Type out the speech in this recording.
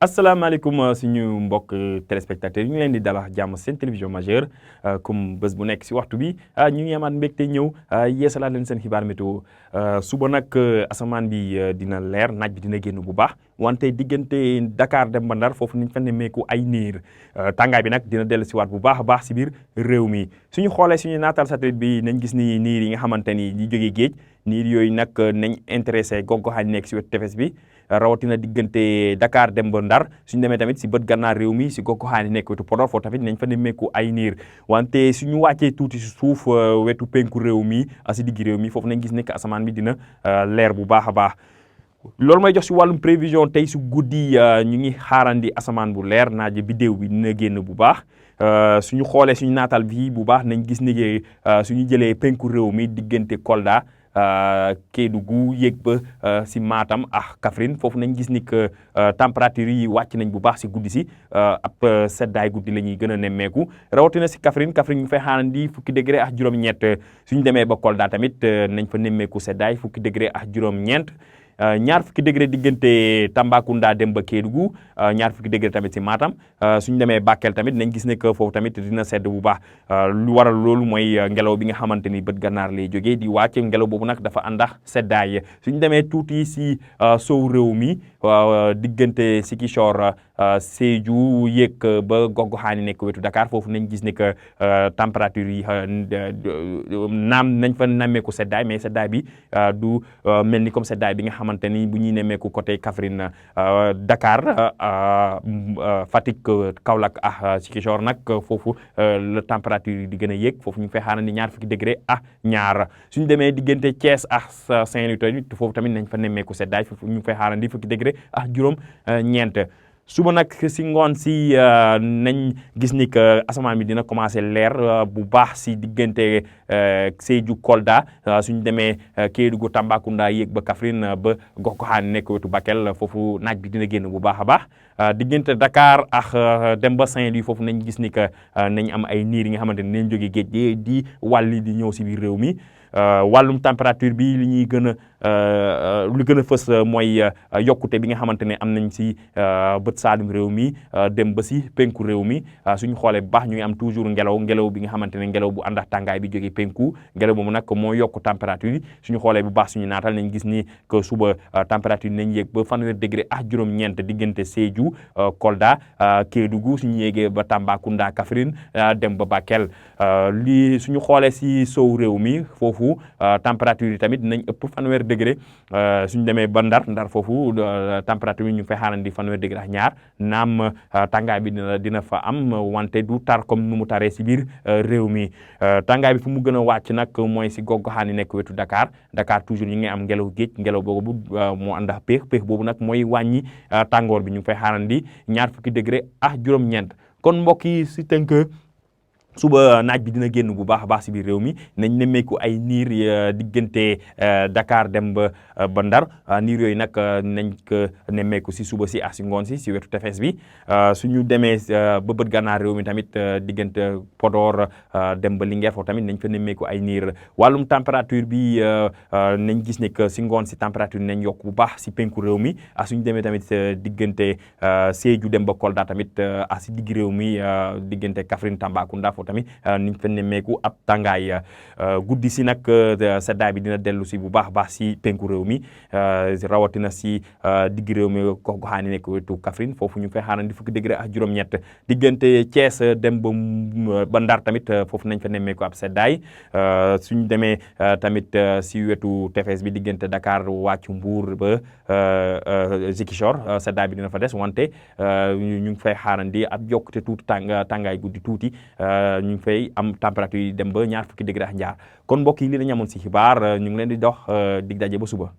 asalaamaaleykum suñu mbokk téléspectateurs yi ñu leen di dalax jàmm seen télévision majeure comme bés bu nekk si waxtu bi ñu ngi amaat mbégte ñëw yeesalaat leen seen xibaar météo suba nag asamaan bi dina leer naaj bi dina génn bu baax wante diggante Dakar dem ba Ndar foofu niñ fa nemmeeku ay niir tàngaay bi nag dina dellu si waat bu baax a baax si biir réew mi suñu xoolee suñu naataal satellite bi nañ gis ni niir yi nga xamante ni di jógee géej niir yooyu nag nañ intéressé gox-goxaan nekk si wetu tefes bi rawatina diggante Dakar dem ba Ndar suñu demee tamit si bët gànnaar réew mi si gox-goxaan yi nekk wetu Podor foofu tamit nañ fa nemmeeku ay niir wante suñu wàccee tuuti si suuf wetu penku réew mi si diggi réew mi foofu nañ gis nekk asamaan bi dina leer bu baax a baax loolu may jox si wàllum prévision tey su guddi ñu ngi xaarandi asamaan bu leer naaj biddéew bi dina génn bu baax suñu xoolee suñu naataal bi bu baax nañ gis ni suñu jëlee penku réew mi diggante Kolda Kédougou yéeg ba si Matam ak Kaffrine foofu nañ gis ni que température yi wàcc nañ bu baax si guddi si ab seddaay guddi la ñuy gën a nemmeeku rawatina si Kaffrine ñu fay xaarandi fukki degré ak juróom-ñett suñu demee ba Kolda tamit nañ fa nemmeeku seddaay fukki degré ak juróom-ñeent ñaar fukki degré diggante Tambacounda dem ba Kédougou ñaar fukki degré tamit si Matam suñu demee Bakel tamit nañ gis ne que foofu tamit dina sedd bu baax lu waral loolu mooy ngelaw bi nga xamante ni bët gànnaar lay jógee di wàcc ngelaw boobu nag dafa àndax seddaay suñu demee tuuti si sow réew mi diggante Ziguinchor Sédhiou yéeg ba gox-goxaan yi nekk wetu Dakar foofu nañ gis ne que température yi naam nañ fa nemmeeku seddaay mais seddaay bi du mel ni comme seddaay bi nga xamante ni bu ñuy nemmeeku côté Kaffrine Dakar Fatick Kaolack ak Ziguinchor nag foofu la température yi di gën a yéeg foofu ñu ngi fay xaarandi ñaar fukki degré ak ñaar suñu demee diggante Thiès ak Saint-Louis tamit foofu tamit nañ fa nemmeeku seddaay foofu ñu ngi fay xaarandi fukki degré ak juróom ñeent suba nag si ngoon si nañ gis ni que asamaan bi dina commencé leer bu baax si diggante Sédhiou Kolda suñu demee Kédougou Tambacounda yéeg ba Kaffrine ba gox-goxaan nekk wetu Bakel foofu naaj bi dina génn bu baax a baax diggante Dakar ak dem ba Saint-Louis foofu nañ gis ni que nañ am ay niir yi nga xamante ne nañ jógee géej di wàlli di ñëw si biir réew mi wàllum température bi li ñuy gën a lu gën a fës mooy yokkute bi nga xamante ne am nañ si bët saalum réew mi dem ba si penku réew mi suñu xoolee bu baax ñu ngi am toujours ngelaw bi nga xamante ne ngelaw bu ànd ak tàngaay bi jógee penku ngelaw boobu nag moo yokk température yi suñu xoolee bu baax suñu naatal nañ gis ni que suba température nañ yéeg ba fanweer degré ak juróom-ñeent diggante Sédhiou Kolda Kédougou suñu yéegee ba Tambacounda Kaffrine dem ba Bakel lii suñu xoolee si sow réew mi foofu température yi tamit nañ ëpp fanweer degré suñu demee ba Ndar foofu température yi ñu ngi fay xaarandi fanweer degré ak ñaar naam tàngaay bi dina fa am wante du tar comme nu mu taree si biir réew mi tàngaay bi fu mu gën a wàcc nag mooy si gox-goxaan yi nekk wetu Dakar toujours ñu ngi am ngelaw géej ngelaw boobu moo ànd ak péex boobu nag mooy wàññi tàngoor bi ñu ngi fay xaarandi ñaar fukki degré ak juróom-ñeent kon mbokk yi si tënk suba naaj bi dina génn bu baax a baax si biir réew mi nañ nemmeeku ay niir diggante Dakar dem ba Ndar niir yooyu nag nañ ko nemmeeku si suba si ak si ngoon si wetu tefes bi suñu demee ba bët gànnaar réew mi tamit diggante Podor dem ba Linguère foofu tamit nañ fa nemmeeku ay niir wàllum température bi nañ gis ne que si ngoon si température nañ yokk bu baax si penku réew mi ak suñu demee tamit diggante Sédhiou dem ba Kolda tamit ak si digg réew mi diggante Kaffrine Tambacounda tamit niñ fa nemmeeku ab tàngaay guddi si nag seddaay bi dina dellu si bu baax a baax si penku réew mi rawatina si digg réew mi gox-goxaan yi nekk wetu Kaffrine foofu ñu fay xaarandi fukki degré ak juróom-ñett diggante Thiès dem ba Ndar tamit foofu nañ fa nemmeeku ab seddaay suñu demee tamit si wetu tefes bi diggante Dakar wàcc Mbour ba Ziguinchor seddaay bi dina fa des wante ñu ngi fay xaarandi ab yokkute tuuti tàngaay guddi tuuti ñu ngi fay am température yi dem ba ñaar fukki degré ak ñaar kon mbokk yi li la ñu amoon si xibaar ñu ngi leen di dox dig daje ba suba.